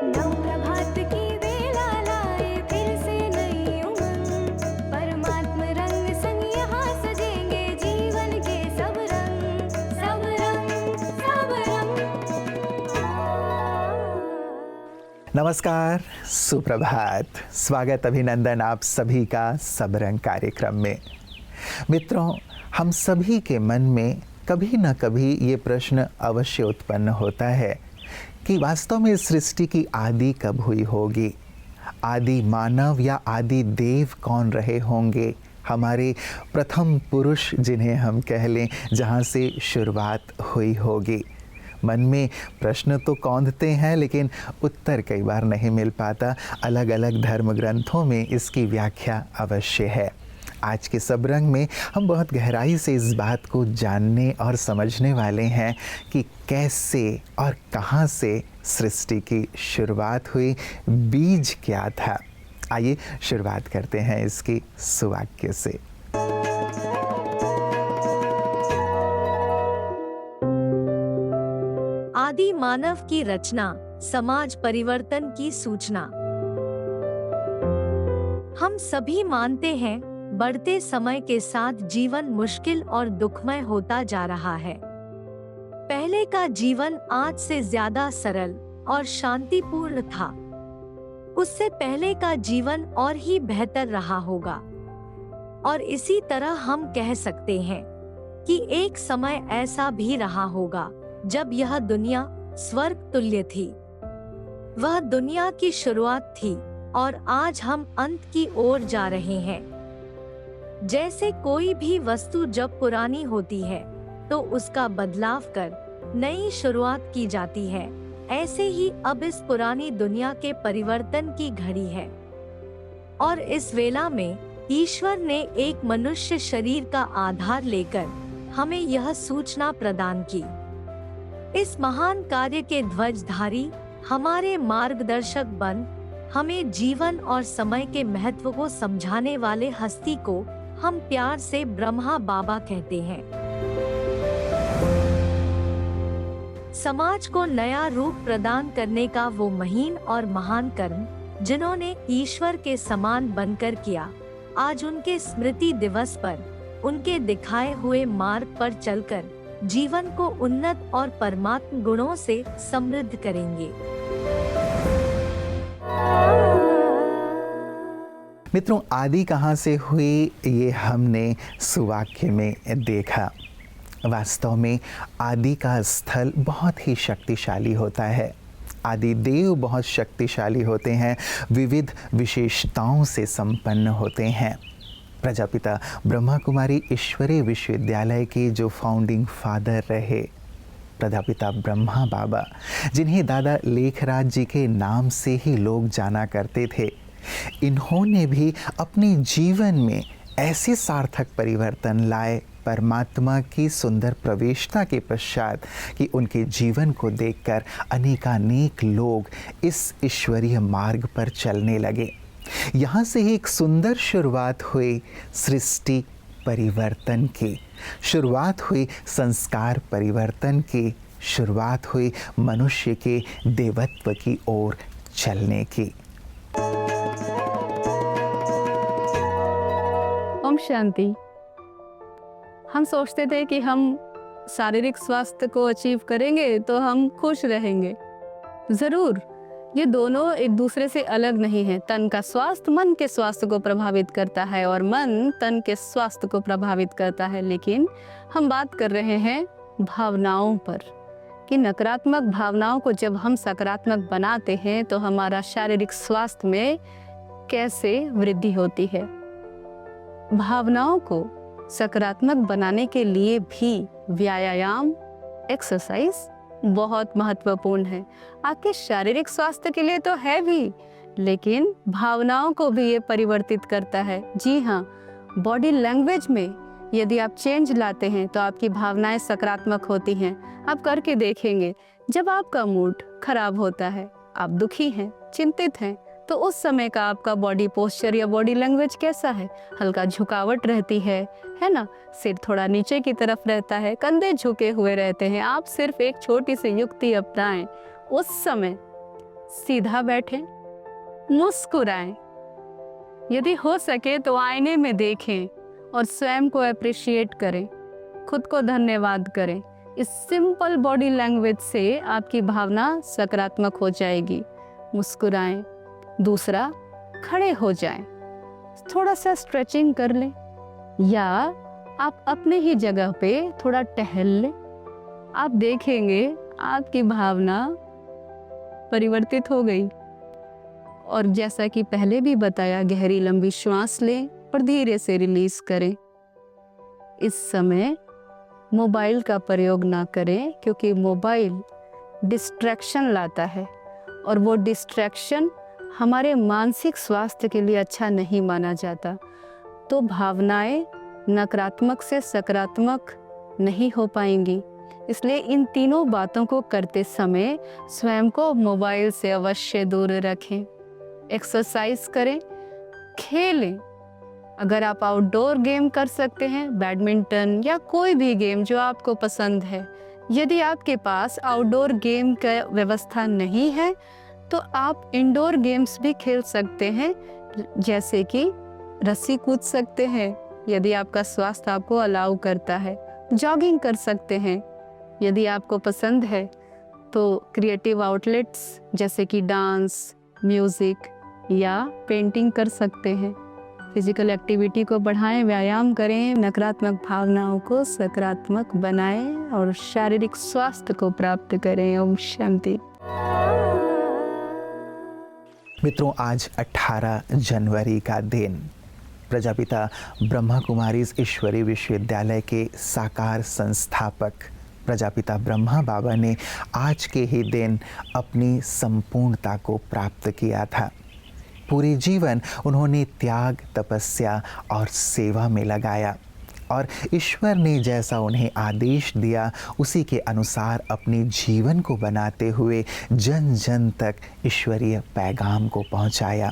नव प्रभात की बेला लाए फिर से नई उमंग, परमात्म रंग संग यहाँ सजेंगे जीवन के सब रंग, सब रंग, सब रंग। नमस्कार, सुप्रभात, स्वागत, अभिनंदन आप सभी का सबरंग कार्यक्रम में। मित्रों, हम सभी के मन में कभी न कभी ये प्रश्न अवश्य उत्पन्न होता है कि वास्तव में सृष्टि की आदि कब हुई होगी। आदि मानव या आदि देव कौन रहे होंगे, हमारे प्रथम पुरुष जिन्हें हम कह लें, जहाँ से शुरुआत हुई होगी। मन में प्रश्न तो कौंधते हैं, लेकिन उत्तर कई बार नहीं मिल पाता। अलग अलग धर्म ग्रंथों में इसकी व्याख्या अवश्य है। आज के सबरंग में हम बहुत गहराई से इस बात को जानने और समझने वाले हैं कि कैसे और कहाँ से सृष्टि की शुरुआत हुई, बीज क्या था। आइए शुरुआत करते हैं इसकी सुवाक्य से। आदि मानव की रचना, समाज परिवर्तन की सूचना। हम सभी मानते हैं, बढ़ते समय के साथ जीवन मुश्किल और दुखमय होता जा रहा है। पहले का जीवन आज से ज्यादा सरल और शांतिपूर्ण था। उससे पहले का जीवन और ही बेहतर रहा होगा। और इसी तरह हम कह सकते हैं कि एक समय ऐसा भी रहा होगा जब यह दुनिया स्वर्ग तुल्य थी। वह दुनिया की शुरुआत थी और आज हम अंत की ओर जा रहे हैं। जैसे कोई भी वस्तु जब पुरानी होती है तो उसका बदलाव कर नई शुरुआत की जाती है, ऐसे ही अब इस पुरानी दुनिया के परिवर्तन की घड़ी है। और इस वेला में ईश्वर ने एक मनुष्य शरीर का आधार लेकर हमें यह सूचना प्रदान की। इस महान कार्य के ध्वजधारी, हमारे मार्गदर्शक बन हमें जीवन और समय के महत्व को समझाने वाले हस्ती को हम प्यार से ब्रह्मा बाबा कहते हैं। समाज को नया रूप प्रदान करने का वो महीन और महान कर्म जिन्होंने ईश्वर के समान बनकर किया, आज उनके स्मृति दिवस पर उनके दिखाए हुए मार्ग पर चलकर जीवन को उन्नत और परमात्म गुणों से समृद्ध करेंगे। मित्रों, आदि कहाँ से हुई, ये हमने सुवाक्य में देखा। वास्तव में आदि का स्थल बहुत ही शक्तिशाली होता है। आदि देव बहुत शक्तिशाली होते हैं, विविध विशेषताओं से संपन्न होते हैं। प्रजापिता ब्रह्मा कुमारी ईश्वरीय विश्वविद्यालय के जो फाउंडिंग फादर रहे, प्रजापिता ब्रह्मा बाबा, जिन्हें दादा लेखराज जी के नाम से ही लोग जाना करते थे, इन्होंने भी अपने जीवन में ऐसे सार्थक परिवर्तन लाए परमात्मा की सुंदर प्रवेशता के पश्चात कि उनके जीवन को देखकर अनेकानेक लोग इस ईश्वरीय मार्ग पर चलने लगे। यहाँ से ही एक सुंदर शुरुआत हुई सृष्टि परिवर्तन की, शुरुआत हुई संस्कार परिवर्तन की, शुरुआत हुई मनुष्य के देवत्व की ओर चलने की। ओम शांति। हम सोचते थे कि हम शारीरिक स्वास्थ्य को अचीव करेंगे तो हम खुश रहेंगे। ज़रूर, ये दोनों एक दूसरे से अलग नहीं है। तन का स्वास्थ्य मन के स्वास्थ्य को प्रभावित करता है और मन तन के स्वास्थ्य को प्रभावित करता है। लेकिन हम बात कर रहे हैं भावनाओं पर, कि नकारात्मक भावनाओं को जब हम सकारात्मक बनाते हैं तो हमारा शारीरिक स्वास्थ्य में कैसे वृद्धि होती है। भावनाओं को सकारात्मक बनाने के लिए भी व्यायाम, एक्सरसाइज बहुत महत्वपूर्ण है। आपके शारीरिक स्वास्थ्य के लिए तो है भी, लेकिन भावनाओं को भी ये परिवर्तित करता है। जी हाँ, बॉडी लैंग्वेज में यदि आप चेंज लाते हैं तो आपकी भावनाएं सकारात्मक होती हैं। आप करके देखेंगे, जब आपका मूड खराब होता है, आप दुखी हैं, चिंतित हैं, तो उस समय का आपका बॉडी पोस्चर या बॉडी लैंग्वेज कैसा है? हल्का झुकावट रहती है ना? सिर थोड़ा नीचे की तरफ रहता है, कंधे झुके हुए रहते हैं। आप सिर्फ एक छोटी सी युक्ति अपनाएं, उस समय सीधा बैठें, मुस्कुराएं। यदि हो सके तो आईने में देखें और स्वयं को अप्रिशिएट करें, खुद को धन्यवाद करें। इस सिंपल बॉडी लैंग्वेज से आपकी भावना सकारात्मक हो जाएगी। मुस्कुराएं। दूसरा, खड़े हो जाएं, थोड़ा सा स्ट्रेचिंग कर लें या आप अपने ही जगह पे थोड़ा टहल लें। आप देखेंगे आपकी भावना परिवर्तित हो गई। और जैसा कि पहले भी बताया, गहरी लंबी श्वास लें और धीरे से रिलीज करें। इस समय मोबाइल का प्रयोग ना करें, क्योंकि मोबाइल डिस्ट्रैक्शन लाता है और वो डिस्ट्रैक्शन हमारे मानसिक स्वास्थ्य के लिए अच्छा नहीं माना जाता। तो भावनाएं नकारात्मक से सकारात्मक नहीं हो पाएंगी। इसलिए इन तीनों बातों को करते समय स्वयं को मोबाइल से अवश्य दूर रखें। एक्सरसाइज करें, खेलें। अगर आप आउटडोर गेम कर सकते हैं, बैडमिंटन या कोई भी गेम जो आपको पसंद है। यदि आपके पास आउटडोर गेम का व्यवस्था नहीं है तो आप इंडोर गेम्स भी खेल सकते हैं, जैसे कि रस्सी कूद सकते हैं यदि आपका स्वास्थ्य आपको अलाउ करता है। जॉगिंग कर सकते हैं यदि आपको पसंद है। तो क्रिएटिव आउटलेट्स जैसे कि डांस, म्यूज़िक या पेंटिंग कर सकते हैं। फिजिकल एक्टिविटी को बढ़ाएं, व्यायाम करें, नकारात्मक भावनाओं को सकारात्मक बनाएं और शारीरिक स्वास्थ्य को प्राप्त करें। ओम शांति। मित्रों, आज 18 जनवरी का दिन प्रजापिता ब्रह्मा कुमारीज ईश्वरीय विश्वविद्यालय के साकार संस्थापक प्रजापिता ब्रह्मा बाबा ने आज के ही दिन अपनी संपूर्णता को प्राप्त किया था। पूरे जीवन उन्होंने त्याग, तपस्या और सेवा में लगाया और ईश्वर ने जैसा उन्हें आदेश दिया उसी के अनुसार अपने जीवन को बनाते हुए जन जन तक ईश्वरीय पैगाम को पहुंचाया।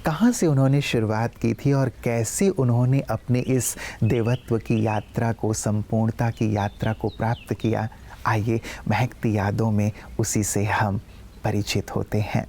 कहाँ से उन्होंने शुरुआत की थी और कैसे उन्होंने अपने इस देवत्व की यात्रा को, संपूर्णता की यात्रा को प्राप्त किया, आइए महकती यादों में उसी से हम परिचित होते हैं।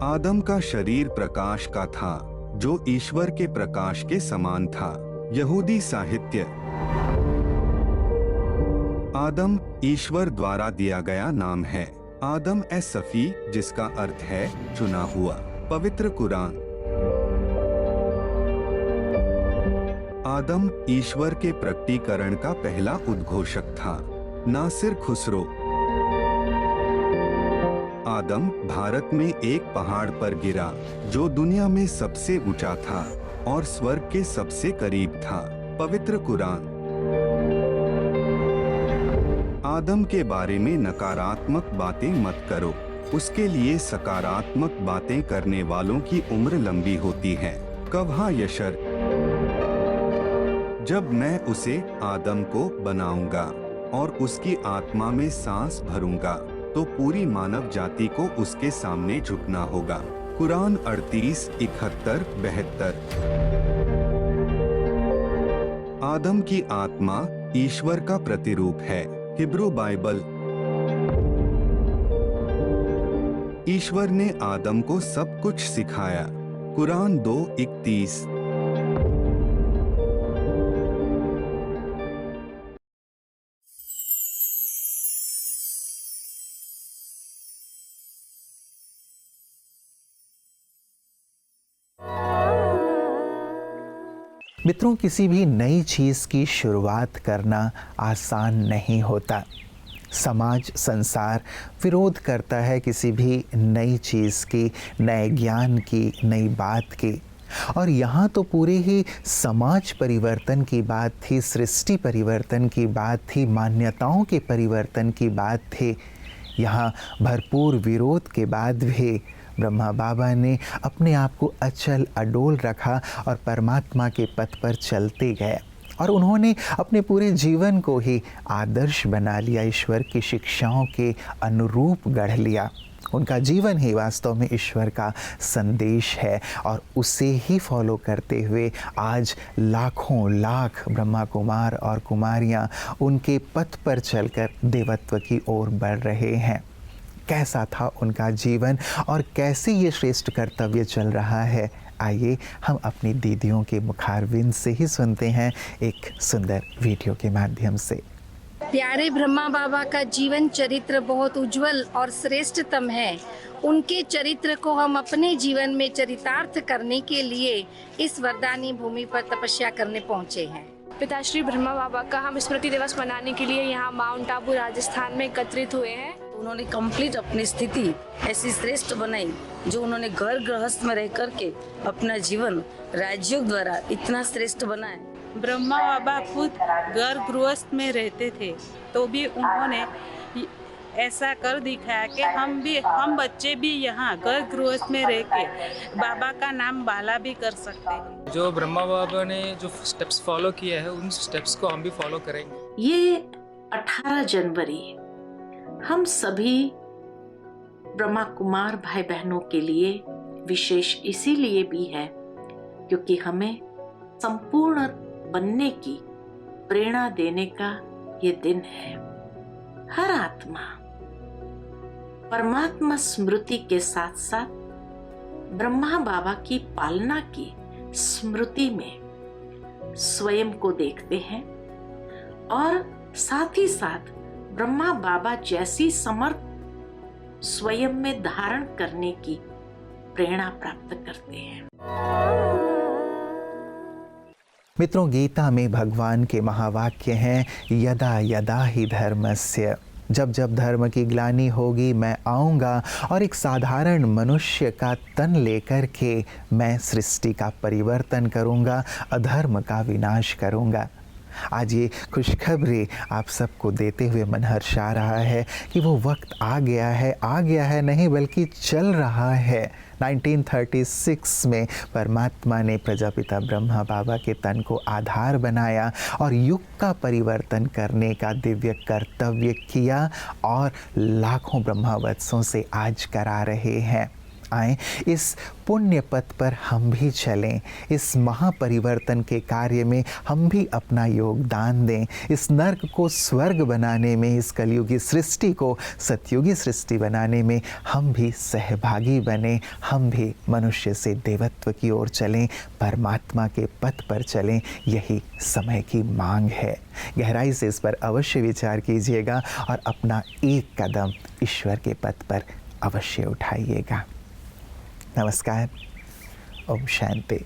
आदम का शरीर प्रकाश का था जो ईश्वर के प्रकाश के समान था। यहूदी साहित्य। आदम ईश्वर द्वारा दिया गया नाम है। आदम ए सफी, जिसका अर्थ है चुना हुआ। पवित्र कुरान। आदम ईश्वर के प्रकटीकरण का पहला उद्घोषक था। नासिर खुसरो। आदम भारत में एक पहाड़ पर गिरा जो दुनिया में सबसे ऊंचा था और स्वर्ग के सबसे करीब था। पवित्र कुरान। आदम के बारे में नकारात्मक बातें मत करो, उसके लिए सकारात्मक बातें करने वालों की उम्र लंबी होती है। कव्हा यशर। जब मैं उसे आदम को बनाऊंगा और उसकी आत्मा में सांस भरूंगा तो पूरी मानव जाति को उसके सामने झुकना होगा। कुरान 38:71-72। आदम की आत्मा ईश्वर का प्रतिरूप है। Hebrew Bible. ईश्वर ने आदम को सब कुछ सिखाया। कुरान 2:31। मित्रों, किसी भी नई चीज़ की शुरुआत करना आसान नहीं होता। समाज, संसार विरोध करता है किसी भी नई चीज़ की, नए ज्ञान की, नई बात की। और यहाँ तो पूरे ही समाज परिवर्तन की बात थी, सृष्टि परिवर्तन की बात थी, मान्यताओं के परिवर्तन की बात थी। यहाँ भरपूर विरोध के बाद भी ब्रह्मा बाबा ने अपने आप को अचल अडोल रखा और परमात्मा के पथ पर चलते गए और उन्होंने अपने पूरे जीवन को ही आदर्श बना लिया, ईश्वर की शिक्षाओं के अनुरूप गढ़ लिया। उनका जीवन ही वास्तव में ईश्वर का संदेश है और उसे ही फॉलो करते हुए आज लाखों लाख ब्रह्मा कुमार और कुमारियाँ उनके पथ पर चलकर देवत्व की ओर बढ़ रहे हैं। कैसा था उनका जीवन और कैसे ये श्रेष्ठ कर्तव्य चल रहा है, आइए हम अपनी दीदियों के मुखारविंद से ही सुनते हैं एक सुंदर वीडियो के माध्यम से। प्यारे ब्रह्मा बाबा का जीवन चरित्र बहुत उज्जवल और श्रेष्ठतम है। उनके चरित्र को हम अपने जीवन में चरितार्थ करने के लिए इस वरदानी भूमि पर तपस्या करने पहुँचे हैं। पिताश्री ब्रह्मा बाबा का हम स्मृति दिवस मनाने के लिए यहाँ माउंट आबू राजस्थान में एकत्रित हुए हैं। उन्होंने कंप्लीट अपनी स्थिति ऐसी श्रेष्ठ बनाई जो उन्होंने घर गृहस्थ में रह करके अपना जीवन राज्यों द्वारा इतना श्रेष्ठ बनाया। ब्रह्मा बाबा खुद घर गृहस्थ में रहते थे तो भी उन्होंने ऐसा कर दिखाया कि हम बच्चे भी यहाँ घर गृहस्थ में रह के बाबा का नाम बाला भी कर सकते हैं। जो ब्रह्मा बाबा ने जो स्टेप्स फॉलो किया है उन स्टेप्स को हम भी फॉलो करेंगे। ये 18 जनवरी हम सभी ब्रह्मा कुमार भाई बहनों के लिए विशेष इसीलिए भी है क्योंकि हमें संपूर्ण बनने की प्रेरणा देने का ये दिन है। हर आत्मा परमात्मा स्मृति के साथ साथ ब्रह्मा बाबा की पालना की स्मृति में स्वयं को देखते हैं और साथ ही साथ ब्रह्मा बाबा जैसी समर्थ स्वयं में धारण करने की प्रेरणा प्राप्त करते हैं। मित्रों, गीता में भगवान के महावाक्य हैं, यदा यदा ही धर्मस्य, जब जब धर्म की ग्लानि होगी मैं आऊँगा और एक साधारण मनुष्य का तन लेकर के मैं सृष्टि का परिवर्तन करूँगा, अधर्म का विनाश करूँगा। आज ये खुशखबरी आप सबको देते हुए मन हर्षा रहा है कि वो वक्त आ गया है नहीं बल्कि चल रहा है। 1936 में परमात्मा ने प्रजापिता ब्रह्मा बाबा के तन को आधार बनाया और युग का परिवर्तन करने का दिव्य कर्तव्य किया और लाखों ब्रह्मावत्सों से आज करा रहे हैं। आएं इस पुण्य पथ पर हम भी चलें, इस महापरिवर्तन के कार्य में हम भी अपना योगदान दें, इस नर्क को स्वर्ग बनाने में, इस कलयुगी सृष्टि को सतयुगी सृष्टि बनाने में हम भी सहभागी बने, हम भी मनुष्य से देवत्व की ओर चलें, परमात्मा के पथ पर चलें। यही समय की मांग है। गहराई से इस पर अवश्य विचार कीजिएगा और अपना एक कदम ईश्वर के पथ पर अवश्य उठाइएगा। नमस्कार, ओम शांति।